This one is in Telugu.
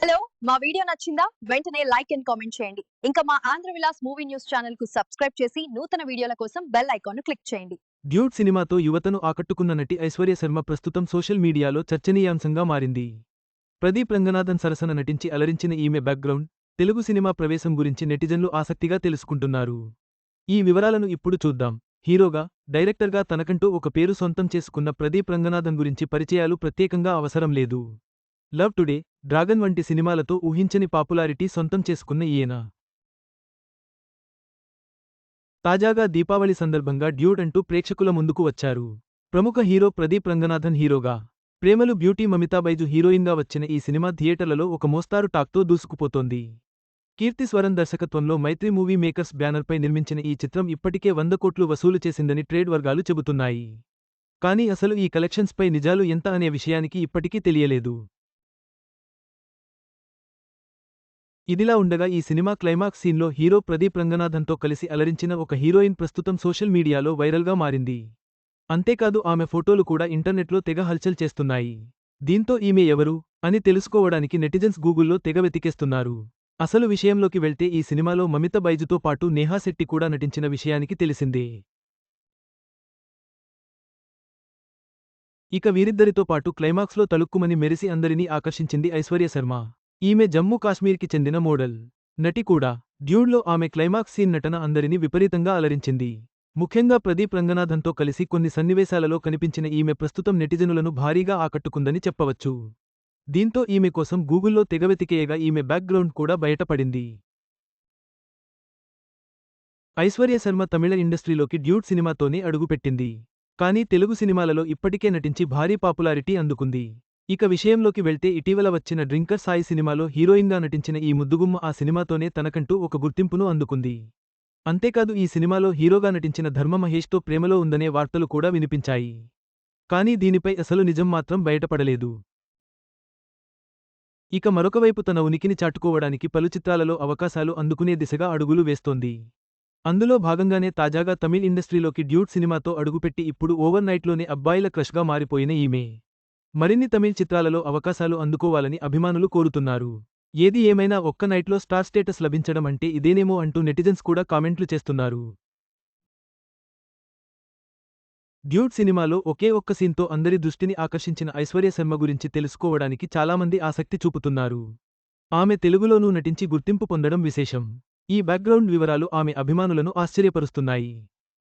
హలో మా వీడియో నచ్చిందా వెంటనే లైక్ అండ్ కామెంట్ చేయండి ఇంకా మా Andhra Vilas movie news channel కు సబ్స్క్రైబ్ చేసి నూతన వీడియోల కోసం బెల్ ఐకాన్ ను క్లిక్ చేయండి. డ్యూడ్ సినిమాతో యువతను ఆకట్టుకున్న నటి ఐశ్వర్య శర్మ ప్రస్తుతం సోషల్ మీడియాలో చర్చనీయాంశంగా మారింది. ప్రదీప్ రంగనాథన్ సరసన నటించి అలరించిన ఈమె బ్యాక్గ్రౌండ్, తెలుగు సినిమా ప్రవేశం గురించి నెటిజన్లు ఆసక్తిగా తెలుసుకుంటున్నారు. ఈ వివరాలను ఇప్పుడు చూద్దాం. హీరోగా, డైరెక్టర్గా తనకంటూ ఒక పేరు సొంతం చేసుకున్న ప్రదీప్ రంగనాథన్ గురించి పరిచయాలు ప్రత్యేకంగా అవసరం లేదు. లవ్ టుడే, డ్రాగన్ వంటి సినిమాలతో ఊహించని పాపులారిటీ సొంతం చేసుకున్న ఈయన తాజాగా దీపావళి సందర్భంగా డ్యూడ్ అంటూ ప్రేక్షకుల ముందుకు వచ్చారు. ప్రముఖ హీరో ప్రదీప్ రంగనాథన్ హీరోగా, ప్రేమలు బ్యూటీ మమితా బైజు హీరోయిన్గా వచ్చిన ఈ సినిమా థియేటర్లలో ఒక మోస్తారు టాక్తో దూసుకుపోతోంది. కీర్తి స్వరన్ దర్శకత్వంలో మైత్రి మూవీ మేకర్స్ బ్యానర్పై నిర్మించిన ఈ చిత్రం ఇప్పటికే 100 కోట్లు వసూలు చేసిందని ట్రేడ్ వర్గాలు చెబుతున్నాయి. కానీ అసలు ఈ కలెక్షన్స్పై నిజాలు ఎంత అనే విషయానికి ఇప్పటికీ తెలియలేదు. ఇదిలా ఉండగా ఈ సినిమా క్లైమాక్స్ సీన్లో హీరో ప్రదీప్ రంగనాథన్తో కలిసి అలరించిన ఒక హీరోయిన్ ప్రస్తుతం సోషల్ మీడియాలో వైరల్గా మారింది. అంతేకాదు ఆమె ఫోటోలు కూడా ఇంటర్నెట్లో తెగ హల్చల్ చేస్తున్నాయి. దీంతో ఈమె ఎవరు అని తెలుసుకోవడానికి నెటిజన్స్ గూగుల్లో తెగ వెతికేస్తున్నారు. అసలు విషయంలోకి వెళ్తే ఈ సినిమాలో మమిత బైజుతో పాటు నేహా శెట్టి కూడా నటించిన విషయానికి తెలిసిందే. ఇక వీరిద్దరితో పాటు క్లైమాక్స్లో తళుక్కుమని మెరిసి అందరినీ ఆకర్షించింది ఐశ్వర్య శర్మ. ఈమె జమ్మూ కాశ్మీర్కి చెందిన మోడల్, నటి కూడా. డ్యూడ్లో ఆమె క్లైమాక్స్ సీన్ నటన అందరినీ విపరీతంగా అలరించింది. ముఖ్యంగా ప్రదీప్ రంగనాథన్తో కలిసి కొన్ని సన్నివేశాలలో కనిపించిన ఈమె ప్రస్తుతం నెటిజనులను భారీగా ఆకట్టుకుందని చెప్పవచ్చు. దీంతో ఈమె కోసం గూగుల్లో తెగవెతికేయగా ఈమె బ్యాక్గ్రౌండ్ కూడా బయటపడింది. ఐశ్వర్య శర్మ తమిళ ఇండస్ట్రీలోకి డ్యూడ్ సినిమాతోనే అడుగుపెట్టింది. కానీ తెలుగు సినిమాలలో ఇప్పటికే నటించి భారీ పాపులారిటీ అందుకుంది. ఇక విషయంలోకి వెళ్తే ఇటీవల వచ్చిన డ్రింకర్ సాయి సినిమాలో హీరోయిన్గా నటించిన ఈ ముద్దుగుమ్మ ఆ సినిమాతోనే తనకంటూ ఒక గుర్తింపును అందుకుంది. అంతేకాదు ఈ సినిమాలో హీరోగా నటించిన ధర్మ మహేష్తో ప్రేమలో ఉందనే వార్తలు కూడా వినిపించాయి. కానీ దీనిపై అసలు నిజం మాత్రం బయటపడలేదు. ఇక మరొకవైపు తన ఉనికిని చాటుకోవడానికి పలు చిత్రాలలో అవకాశాలు అందుకునే దిశగా అడుగులు వేస్తోంది. అందులో భాగంగానే తాజాగా తమిళ్ ఇండస్ట్రీలోకి డ్యూడ్ సినిమాతో అడుగుపెట్టి ఇప్పుడు ఓవర్ నైట్లోనే అబ్బాయిల క్రష్గా మారిపోయిన ఈమె మరిన్ని తమిళ్ చిత్రాలలో అవకాశాలు అందుకోవాలని అభిమానులు కోరుతున్నారు. ఏది ఏమైనా ఒక్క నైట్లో స్టార్ స్టేటస్ లభించడం అంటే ఇదేనేమో అంటూ నెటిజన్స్ కూడా కామెంట్లు చేస్తున్నారు. డ్యూడ్ సినిమాలో ఒకే ఒక్క సీన్తో అందరి దృష్టిని ఆకర్షించిన ఐశ్వర్య శర్మ గురించి తెలుసుకోవడానికి చాలామంది ఆసక్తి చూపుతున్నారు. ఆమె తెలుగులోనూ నటించి గుర్తింపు పొందడం విశేషం. ఈ బ్యాక్గ్రౌండ్ వివరాలు ఆమె అభిమానులను ఆశ్చర్యపరుస్తున్నాయి.